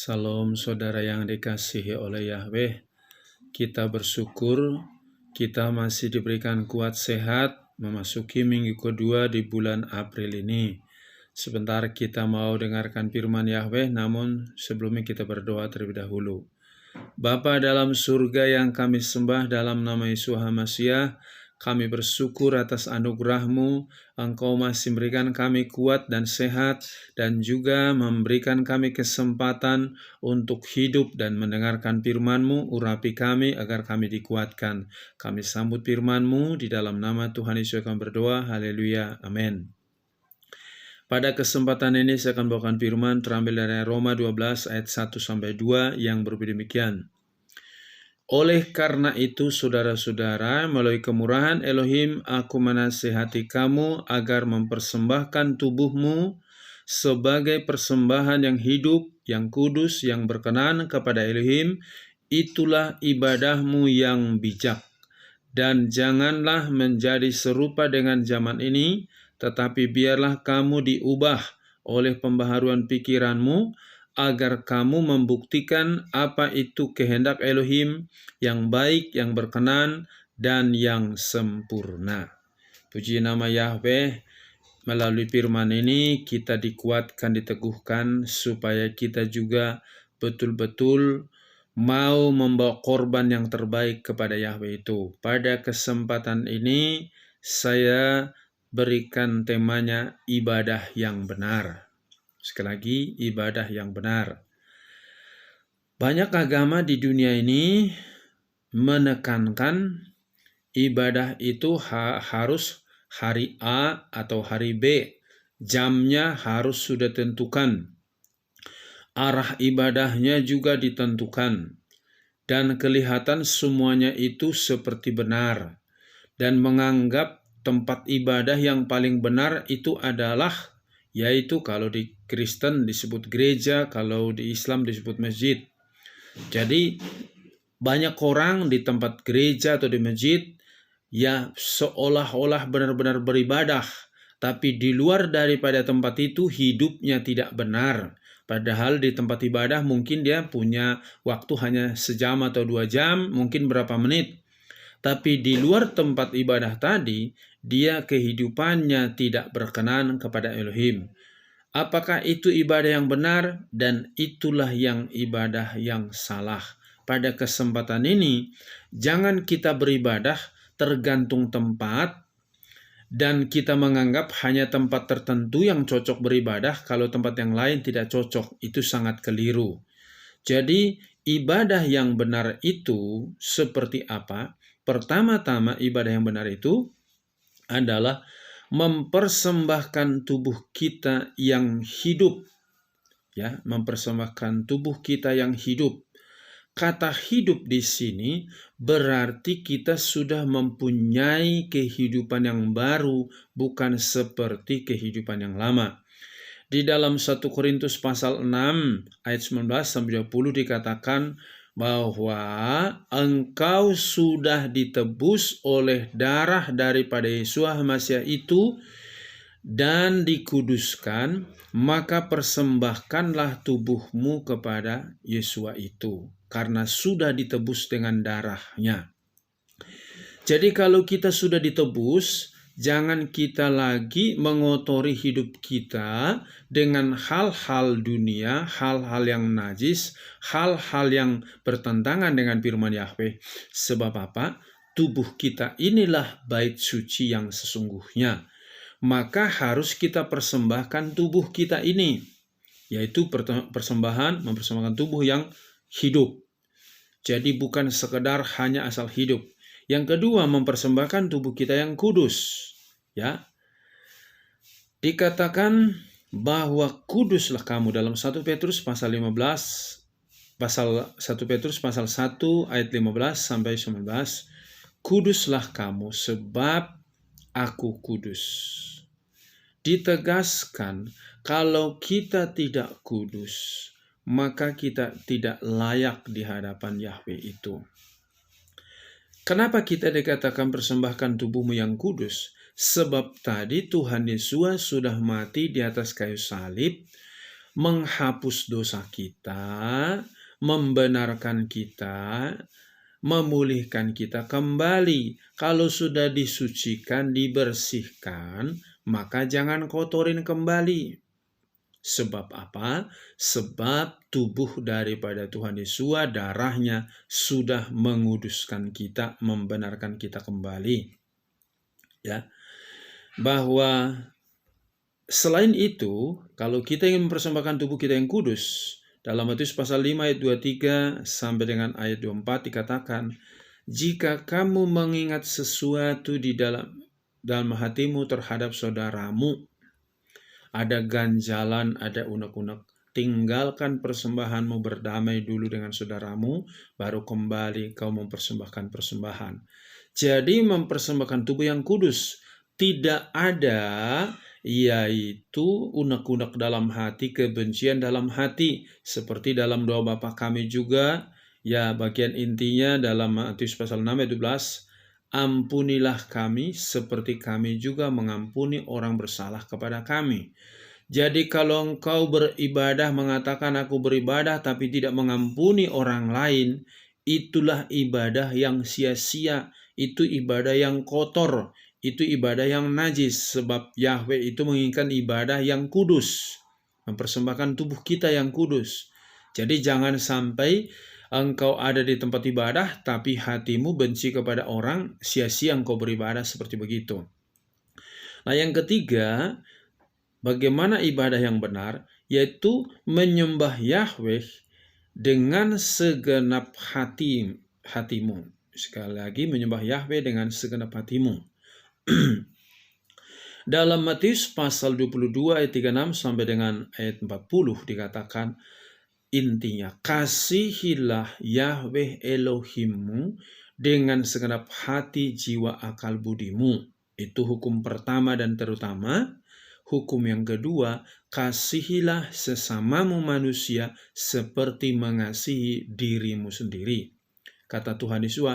Salam saudara yang dikasihi oleh Yahweh, kita bersyukur kita masih diberikan kuat sehat memasuki minggu kedua di bulan April ini. Sebentar kita mau dengarkan firman Yahweh, namun sebelumnya kita berdoa terlebih dahulu. Bapa dalam surga yang kami sembah dalam nama Yesus HaMasyiah, kami bersyukur atas anugerah-Mu. Engkau masih memberikan kami kuat dan sehat, dan juga memberikan kami kesempatan untuk hidup dan mendengarkan firman-Mu. Urapi kami agar kami dikuatkan. Kami sambut firman-Mu di dalam nama Tuhan Yesus kami berdoa. Haleluya. Amin. Pada kesempatan ini saya akan bawakan firman terambil dari Roma 12 ayat 1-2 yang berbunyi demikian. Oleh karena itu, saudara-saudara, melalui kemurahan Elohim, aku menasihati kamu agar mempersembahkan tubuhmu sebagai persembahan yang hidup, yang kudus, yang berkenan kepada Elohim. Itulah ibadahmu yang bijak. Dan janganlah menjadi serupa dengan zaman ini, tetapi biarlah kamu diubah oleh pembaharuan pikiranmu, agar kamu membuktikan apa itu kehendak Elohim yang baik, yang berkenan, dan yang sempurna. Puji nama Yahweh, melalui firman ini kita dikuatkan, diteguhkan, supaya kita juga betul-betul mau membawa korban yang terbaik kepada Yahweh itu. Pada kesempatan ini saya berikan temanya ibadah yang benar. Sekali lagi, ibadah yang benar. Banyak agama di dunia ini menekankan ibadah itu harus hari A atau hari B. Jamnya harus sudah tentukan. Arah ibadahnya juga ditentukan. Dan kelihatan semuanya itu seperti benar. Dan menganggap tempat ibadah yang paling benar itu adalah, yaitu kalau di Kristen disebut gereja, kalau di Islam disebut masjid. Jadi banyak orang di tempat gereja atau di masjid ya seolah-olah benar-benar beribadah, tapi di luar daripada tempat itu hidupnya tidak benar. Padahal di tempat ibadah mungkin dia punya waktu hanya sejam atau 2 jam, mungkin berapa menit. Tapi di luar tempat ibadah tadi, dia kehidupannya tidak berkenan kepada Elohim. Apakah itu ibadah yang benar? Dan itulah yang ibadah yang salah. Pada kesempatan ini, jangan kita beribadah tergantung tempat, dan kita menganggap hanya tempat tertentu yang cocok beribadah, kalau tempat yang lain tidak cocok. Itu sangat keliru. Jadi, ibadah yang benar itu seperti apa? Pertama-tama, ibadah yang benar itu adalah mempersembahkan tubuh kita yang hidup. Ya, mempersembahkan tubuh kita yang hidup. Kata hidup di sini berarti kita sudah mempunyai kehidupan yang baru, bukan seperti kehidupan yang lama. Di dalam 1 Korintus pasal 6 ayat 19-20 dikatakan bahwa engkau sudah ditebus oleh darah daripada Yesus HaMasyiah itu dan dikuduskan, maka persembahkanlah tubuhmu kepada Yesus itu, karena sudah ditebus dengan darahnya. Jadi kalau kita sudah ditebus, jangan kita lagi mengotori hidup kita dengan hal-hal dunia, hal-hal yang najis, hal-hal yang bertentangan dengan firman Yahweh. Sebab apa? Tubuh kita inilah bait suci yang sesungguhnya. Maka harus kita persembahkan tubuh kita ini, yaitu mempersembahkan tubuh yang hidup. Jadi bukan sekedar hanya asal hidup. Yang kedua, mempersembahkan tubuh kita yang kudus. Ya, dikatakan bahwa kuduslah kamu dalam 1 Petrus pasal 1 Petrus pasal 1 ayat 15-19. Kuduslah kamu sebab aku kudus. Ditegaskan kalau kita tidak kudus, maka kita tidak layak di hadapan Yahweh itu. Kenapa kita dikatakan persembahkan tubuhmu yang kudus? Sebab tadi Tuhan Yesus sudah mati di atas kayu salib, menghapus dosa kita, membenarkan kita, memulihkan kita kembali. Kalau sudah disucikan, dibersihkan, maka jangan kotorin kembali. Sebab apa? Sebab tubuh daripada Tuhan Yesus, darahnya sudah menguduskan kita, membenarkan kita kembali. Ya, bahwa selain itu, kalau kita ingin mempersembahkan tubuh kita yang kudus, dalam Matius pasal 5 ayat 23 sampai dengan ayat 24 dikatakan, jika kamu mengingat sesuatu di dalam hatimu terhadap saudaramu, ada ganjalan, ada unek-unek, tinggalkan persembahanmu, berdamai dulu dengan saudaramu, baru kembali kau mempersembahkan persembahan. Jadi mempersembahkan tubuh yang kudus, tidak ada yaitu unek-unek dalam hati, kebencian dalam hati, seperti dalam doa Bapa kami juga, ya bagian intinya dalam Matius pasal 6 ayat 12, ampunilah kami seperti kami juga mengampuni orang bersalah kepada kami. Jadi kalau engkau beribadah, mengatakan aku beribadah tapi tidak mengampuni orang lain, itulah ibadah yang sia-sia, itu ibadah yang kotor, itu ibadah yang najis. Sebab Yahweh itu menginginkan ibadah yang kudus, mempersembahkan tubuh kita yang kudus. Jadi jangan sampai engkau ada di tempat ibadah, tapi hatimu benci kepada orang, sia-sia engkau beribadah seperti begitu. Nah, yang ketiga, bagaimana ibadah yang benar, yaitu menyembah Yahweh dengan segenap hatimu. Sekali lagi, menyembah Yahweh dengan segenap hatimu. Dalam Matius pasal 22 ayat 36 sampai dengan ayat 40 dikatakan, intinya, kasihilah Yahweh Elohimmu dengan segenap hati, jiwa, akal, budimu. Itu hukum pertama dan terutama. Hukum yang kedua, kasihilah sesamamu manusia seperti mengasihi dirimu sendiri. Kata Tuhan Yesus,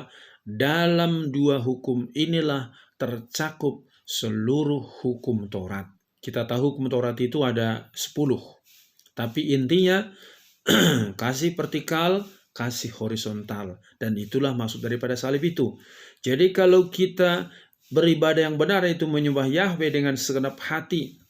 dalam dua hukum inilah tercakup seluruh hukum Taurat. Kita tahu hukum Taurat itu ada 10. Tapi intinya, kasih vertikal, kasih horizontal. Dan itulah maksud daripada salib itu. Jadi kalau kita beribadah yang benar, itu menyembah Yahweh dengan segenap hati.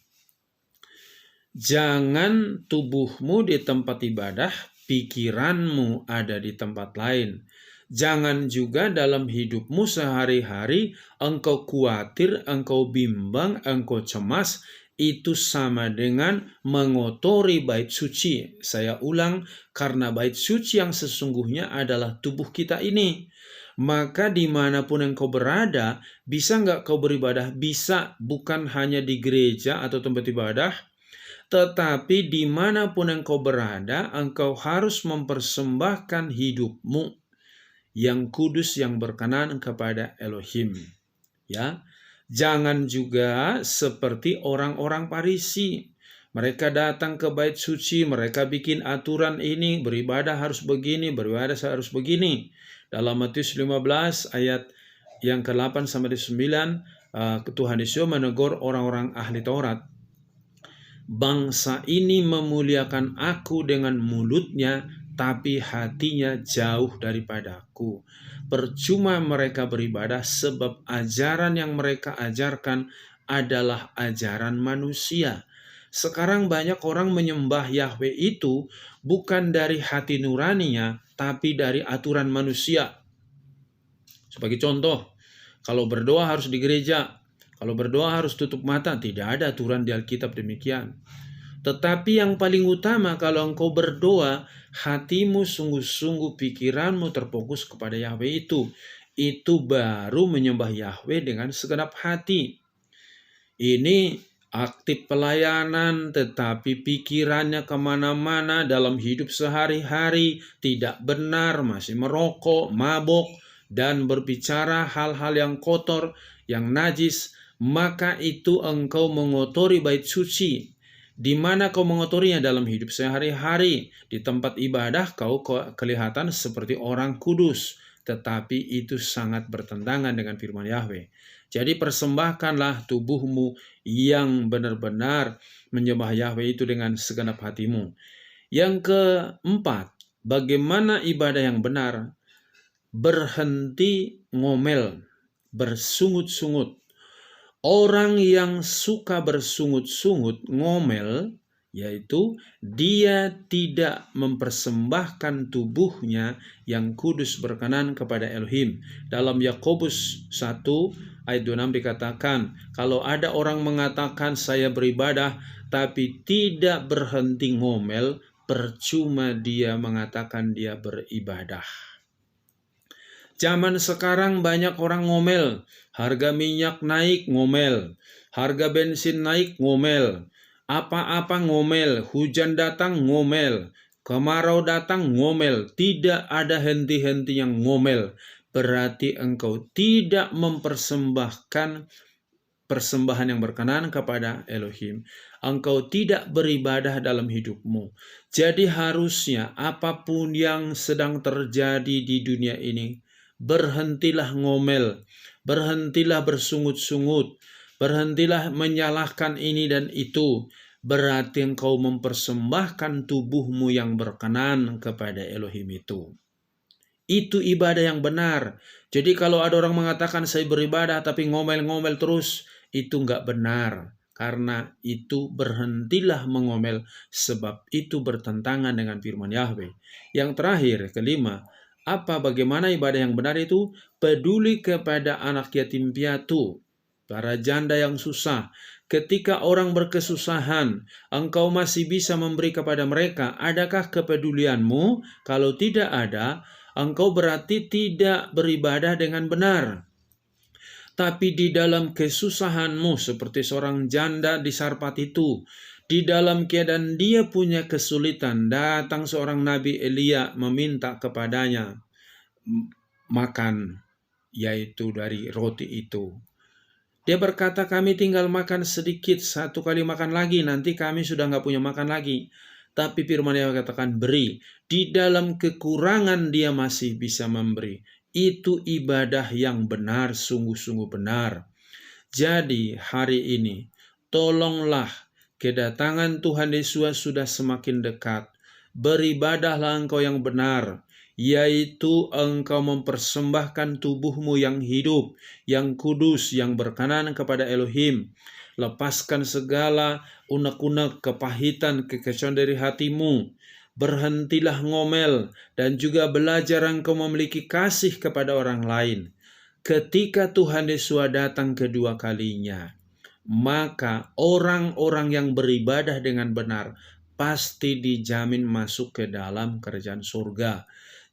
Jangan tubuhmu di tempat ibadah, pikiranmu ada di tempat lain. Jangan juga dalam hidupmu sehari-hari engkau khawatir, engkau bimbang, engkau cemas. Itu sama dengan mengotori bait suci. Saya ulang, karena bait suci yang sesungguhnya adalah tubuh kita ini. Maka dimanapun engkau berada, bisa nggak kau beribadah? Bisa, bukan hanya di gereja atau tempat ibadah, tetapi dimanapun engkau berada, engkau harus mempersembahkan hidupmu yang kudus, yang berkenan kepada Elohim. Ya, jangan juga seperti orang-orang Farisi. Mereka datang ke bait suci, mereka bikin aturan ini, beribadah harus begini, beribadah harus begini. Dalam Matius 15 ayat yang ke-8 sampai 9, Tuhan Yesus menegur orang-orang ahli Taurat. Bangsa ini memuliakan aku dengan mulutnya, tapi hatinya jauh daripadaku. Percuma mereka beribadah, sebab ajaran yang mereka ajarkan adalah ajaran manusia. Sekarang banyak orang menyembah Yahweh itu bukan dari hati nuraninya, tapi dari aturan manusia. Sebagai contoh, kalau berdoa harus di gereja, kalau berdoa harus tutup mata, tidak ada aturan di Alkitab demikian. Tetapi yang paling utama, kalau engkau berdoa, hatimu sungguh-sungguh, pikiranmu terfokus kepada Yahweh itu baru menyembah Yahweh dengan segenap hati. Ini aktif pelayanan, tetapi pikirannya kemana-mana dalam hidup sehari-hari, tidak benar, masih merokok, mabok, dan berbicara hal-hal yang kotor, yang najis, maka itu engkau mengotori bait suci. Di mana kau mengotorinya? Dalam hidup sehari-hari. Di tempat ibadah kau kelihatan seperti orang kudus, tetapi itu sangat bertentangan dengan firman Yahweh. Jadi persembahkanlah tubuhmu yang benar-benar menyembah Yahweh itu dengan segenap hatimu. Yang keempat, bagaimana ibadah yang benar? Berhenti ngomel, bersungut-sungut. Orang yang suka bersungut-sungut, ngomel, yaitu dia tidak mempersembahkan tubuhnya yang kudus berkenan kepada Elohim. Dalam Yakobus 1 ayat 26 dikatakan, kalau ada orang mengatakan saya beribadah tapi tidak berhenti ngomel, percuma dia mengatakan dia beribadah. Zaman sekarang banyak orang ngomel, harga minyak naik ngomel, harga bensin naik ngomel, apa-apa ngomel, hujan datang ngomel, kemarau datang ngomel, tidak ada henti-henti yang ngomel. Berarti engkau tidak mempersembahkan persembahan yang berkenan kepada Elohim. Engkau tidak beribadah dalam hidupmu. Jadi harusnya apapun yang sedang terjadi di dunia ini, berhentilah ngomel, berhentilah bersungut-sungut, berhentilah menyalahkan ini dan itu. Berarti engkau mempersembahkan tubuhmu yang berkenan kepada Elohim itu. Itu ibadah yang benar. Jadi kalau ada orang mengatakan saya beribadah tapi ngomel-ngomel terus, itu enggak benar. Karena itu berhentilah mengomel, sebab itu bertentangan dengan firman Yahweh. Yang terakhir, kelima, bagaimana ibadah yang benar itu? Peduli kepada anak yatim piatu, para janda yang susah. Ketika orang berkesusahan, engkau masih bisa memberi kepada mereka. Adakah kepedulianmu? Kalau tidak ada, engkau berarti tidak beribadah dengan benar. Tapi di dalam kesusahanmu, seperti seorang janda di Sarpat itu, di dalam keadaan dia punya kesulitan, datang seorang Nabi Elia meminta kepadanya makan, yaitu dari roti itu. Dia berkata, kami tinggal makan sedikit, 1 kali makan lagi, nanti kami sudah nggak punya makan lagi. Tapi firman Yahweh katakan beri. Di dalam kekurangan dia masih bisa memberi. Itu ibadah yang benar, sungguh-sungguh benar. Jadi hari ini, tolonglah, kedatangan Tuhan Yesus sudah semakin dekat. Beribadahlah engkau yang benar, yaitu engkau mempersembahkan tubuhmu yang hidup, yang kudus, yang berkenan kepada Elohim. Lepaskan segala unek-unek, kepahitan, kekecewaan dari hatimu. Berhentilah ngomel dan juga belajar engkau memiliki kasih kepada orang lain. Ketika Tuhan Yesus datang kedua kalinya, maka orang-orang yang beribadah dengan benar pasti dijamin masuk ke dalam kerajaan surga.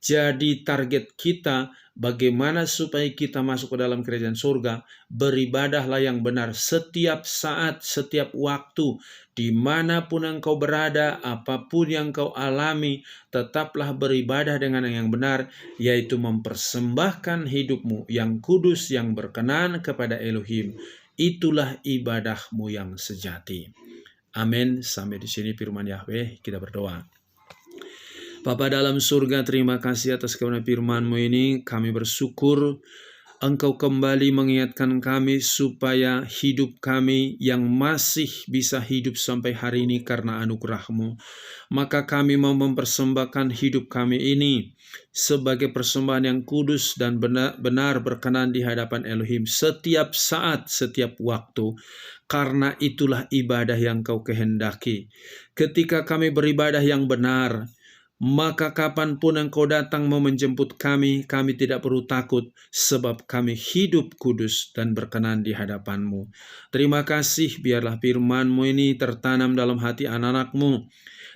Jadi target kita bagaimana supaya kita masuk ke dalam kerajaan surga? Beribadahlah yang benar setiap saat, setiap waktu, dimanapun engkau berada, apapun yang kau alami, tetaplah beribadah dengan yang benar, yaitu mempersembahkan hidupmu yang kudus, yang berkenan kepada Elohim. Itulah ibadahmu yang sejati. Amin. Sampai di sini firman Yahweh, kita berdoa. Bapa dalam surga, terima kasih atas kebenaran firman-Mu ini. Kami bersyukur Engkau kembali mengingatkan kami supaya hidup kami yang masih bisa hidup sampai hari ini karena anugerah-Mu. Maka kami mau mempersembahkan hidup kami ini sebagai persembahan yang kudus dan benar berkenan di hadapan Elohim setiap saat, setiap waktu. Karena itulah ibadah yang Kau kehendaki. Ketika kami beribadah yang benar, maka kapanpun Engkau datang mau menjemput kami, kami tidak perlu takut, sebab kami hidup kudus dan berkenan di hadapan-Mu. Terima kasih, biarlah firman-Mu ini tertanam dalam hati anak-anak-Mu,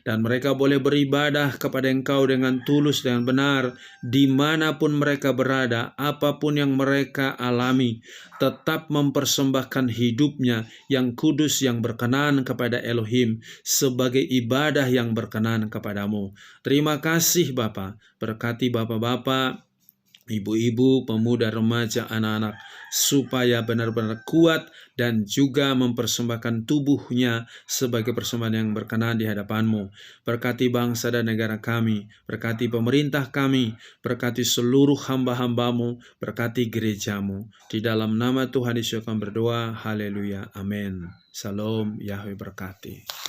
dan mereka boleh beribadah kepada Engkau dengan tulus dan benar, dimanapun mereka berada, apapun yang mereka alami, tetap mempersembahkan hidupnya yang kudus, yang berkenan kepada Elohim, sebagai ibadah yang berkenan kepadamu. Terima kasih Bapa, berkati Bapak-Bapak ibu-ibu, pemuda, remaja, anak-anak, supaya benar-benar kuat dan juga mempersembahkan tubuhnya sebagai persembahan yang berkenan di hadapan-Mu. Berkati bangsa dan negara kami, berkati pemerintah kami, berkati seluruh hamba-hamba-Mu, berkati gereja-Mu. Di dalam nama Tuhan Yesus kami berdoa, haleluya, amin. Shalom, Yahweh berkati.